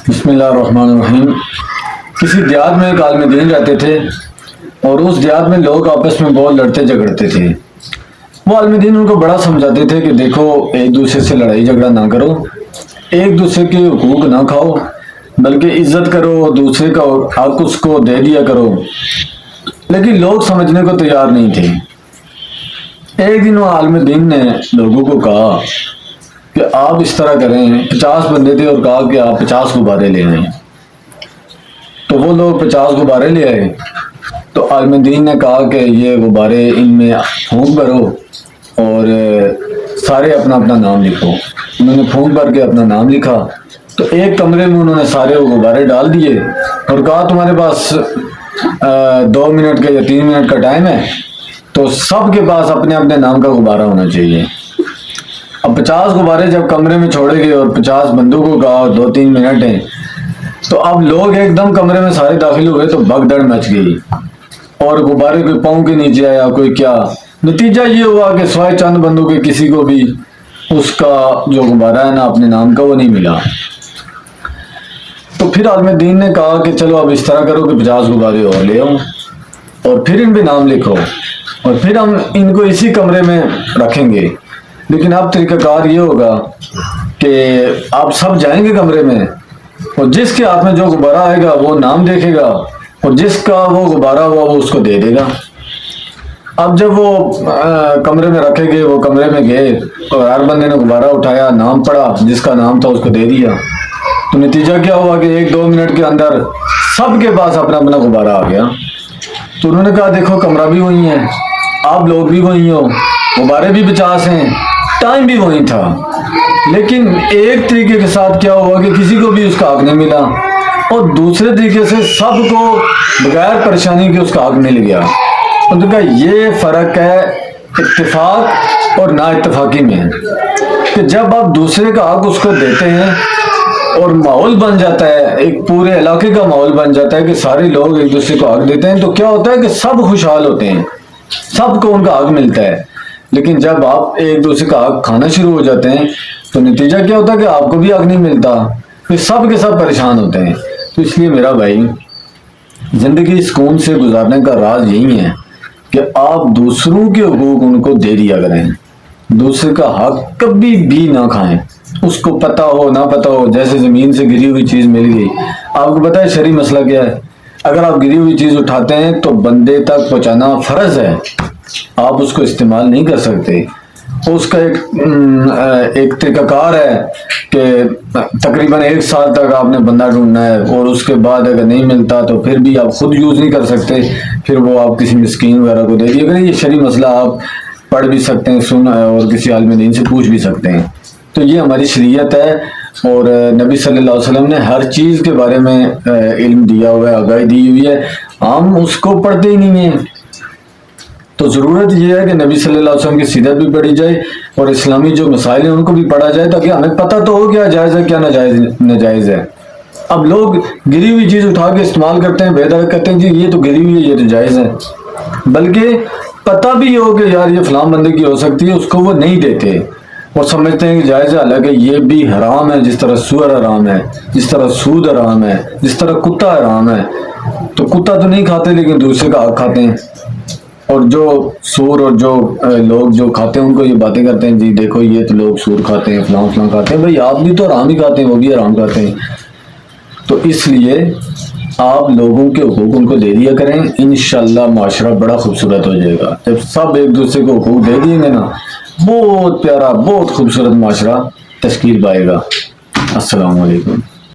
بسم اللہ الرحمن الرحیم۔ کسی دیہات میں ایک عالم دین رہتے تھے اور اس دیہات میں لوگ آپس میں بہت لڑتے جھگڑتے تھے۔ وہ عالم دین ان کو بڑا سمجھاتے تھے کہ دیکھو، ایک دوسرے سے لڑائی جھگڑا نہ کرو، ایک دوسرے کے حقوق نہ کھاؤ، بلکہ عزت کرو، دوسرے کا حق اس کو دے دیا کرو۔ لیکن لوگ سمجھنے کو تیار نہیں تھے۔ ایک دن وہ عالم دین نے لوگوں کو کہا کہ آپ اس طرح کریں۔ 50 بندے تھے اور کہا کہ آپ 50 غبارے لے آئیں۔ تو وہ لوگ 50 غبارے لے آئے۔ تو عالم دین نے کہا کہ یہ غبارے ان میں پھونک بھرو اور سارے اپنا اپنا نام لکھو۔ انہوں نے پھونک بھر کے اپنا نام لکھا۔ تو ایک کمرے میں انہوں نے سارے وہ غبارے ڈال دیے اور کہا تمہارے پاس 2 منٹ کا یا 3 منٹ کا ٹائم ہے، تو سب کے پاس اپنے اپنے نام کا غبارہ ہونا چاہیے۔ اب 50 غبارے جب کمرے میں چھوڑے گئے اور 50 بندوں کو کہا 2-3 منٹ ہیں، تو اب لوگ ایک دم کمرے میں سارے داخل ہوئے تو بھگدڑ مچ گئی اور غبارے کوئی پاؤں کے نیچے آیا، کوئی کیا۔ نتیجہ یہ ہوا کہ سوائے چند بندوں کے کسی کو بھی اس کا جو غبارہ ہے نا اپنے نام کا وہ نہیں ملا۔ تو پھر عالم دین نے کہا کہ چلو اب اس طرح کرو کہ 50 غبارے اور لے آؤ اور پھر ان پہ نام لکھو اور پھر ہم ان کو اسی کمرے میں رکھیں گے۔ لیکن اب طریقہ کار یہ ہوگا کہ آپ سب جائیں گے کمرے میں اور جس کے ہاتھ میں جو غبارہ آئے گا وہ نام دیکھے گا اور جس کا وہ غبارہ ہوا وہ اس کو دے دے گا۔ اب جب وہ کمرے میں رکھے گئے، وہ کمرے میں گئے اور ہر بندے نے غبارہ اٹھایا، نام پڑھا، جس کا نام تھا اس کو دے دیا۔ تو نتیجہ کیا ہوا کہ 1-2 منٹ کے اندر سب کے پاس اپنا اپنا غبارہ آ گیا۔ تو انہوں نے کہا دیکھو، کمرہ بھی وہی ہے، آپ لوگ بھی وہی ہو، غبارے بھی 50 ہیں، ٹائم بھی وہی تھا، لیکن ایک طریقے کے ساتھ کیا ہوا کہ کسی کو بھی اس کا حق نہیں ملا اور دوسرے طریقے سے سب کو بغیر پریشانی کے اس کا حق مل گیا۔ انہوں نے کہا یہ فرق ہے اتفاق اور نا اتفاقی میں، کہ جب آپ دوسرے کا حق اس کو دیتے ہیں اور ماحول بن جاتا ہے، ایک پورے علاقے کا ماحول بن جاتا ہے کہ سارے لوگ ایک دوسرے کو حق دیتے ہیں، تو کیا ہوتا ہے کہ سب خوشحال ہوتے ہیں، سب کو ان کا حق ملتا ہے۔ لیکن جب آپ ایک دوسرے کا حق کھانا شروع ہو جاتے ہیں تو نتیجہ کیا ہوتا ہے کہ آپ کو بھی حق نہیں ملتا، پھر سب کے سب پریشان ہوتے ہیں۔ تو اس لیے میرا بھائی، زندگی سکون سے گزارنے کا راز یہی ہے کہ آپ دوسروں کے حقوق ان کو دے دیا کریں، دوسرے کا حق کبھی بھی نہ کھائیں، اس کو پتہ ہو نہ پتہ ہو۔ جیسے زمین سے گری ہوئی چیز مل گئی، آپ کو پتہ ہے شرعی مسئلہ کیا ہے؟ اگر آپ گری ہوئی چیز اٹھاتے ہیں تو بندے تک پہنچانا فرض ہے، آپ اس کو استعمال نہیں کر سکتے۔ اس کا ایک طریقہ کار ہے کہ تقریباً 1 سال تک آپ نے بندہ ڈھونڈنا ہے اور اس کے بعد اگر نہیں ملتا تو پھر بھی آپ خود یوز نہیں کر سکتے، پھر وہ آپ کسی مسکین وغیرہ کو دے دیے گا۔ یہ شرعی مسئلہ آپ پڑھ بھی سکتے ہیں، سن اور کسی عالم دین سے پوچھ بھی سکتے ہیں۔ تو یہ ہماری شریعت ہے اور نبی صلی اللہ علیہ وسلم نے ہر چیز کے بارے میں علم دیا ہوا ہے، آگاہی دی ہوئی ہے، ہم اس کو پڑھتے ہی نہیں ہیں۔ تو ضرورت یہ ہے کہ نبی صلی اللہ علیہ وسلم کی سیرت بھی پڑھی جائے اور اسلامی جو مسائل ہیں ان کو بھی پڑھا جائے، تاکہ ہمیں پتہ تو ہو کیا جائز ہے کیا ناجائز ہے۔ اب لوگ گری ہوئی چیز اٹھا کے استعمال کرتے ہیں، بیدار کرتے ہیں جی یہ تو گری ہوئی ہے، یہ تو جائز ہے، بلکہ پتہ بھی ہو کہ یار یہ فلاں بندے کی ہو سکتی ہے، اس کو وہ نہیں دیتے اور سمجھتے ہیں کہ جائز ہے، حالانکہ یہ بھی حرام ہے، جس طرح سور حرام ہے، جس طرح سود حرام ہے، جس طرح کتا حرام ہے۔ تو کتا تو نہیں کھاتے لیکن دوسرے کا حق کھاتے ہیں، اور جو سور اور جو لوگ جو کھاتے ہیں ان کو یہ باتیں کرتے ہیں جی دیکھو یہ تو لوگ سور کھاتے ہیں، فلاں فلاں کھاتے ہیں۔ بھائی آپ بھی تو حرام ہی کھاتے ہیں، وہ بھی حرام کھاتے ہیں۔ تو اس لیے آپ لوگوں کے حقوق ان کو دے دیا کریں، انشاءاللہ معاشرہ بڑا خوبصورت ہو جائے گا۔ جب سب ایک دوسرے کو حقوق دے دیں گے نا، بہت پیارا، بہت خوبصورت معاشرہ تشکیل پائے گا۔ السلام علیکم۔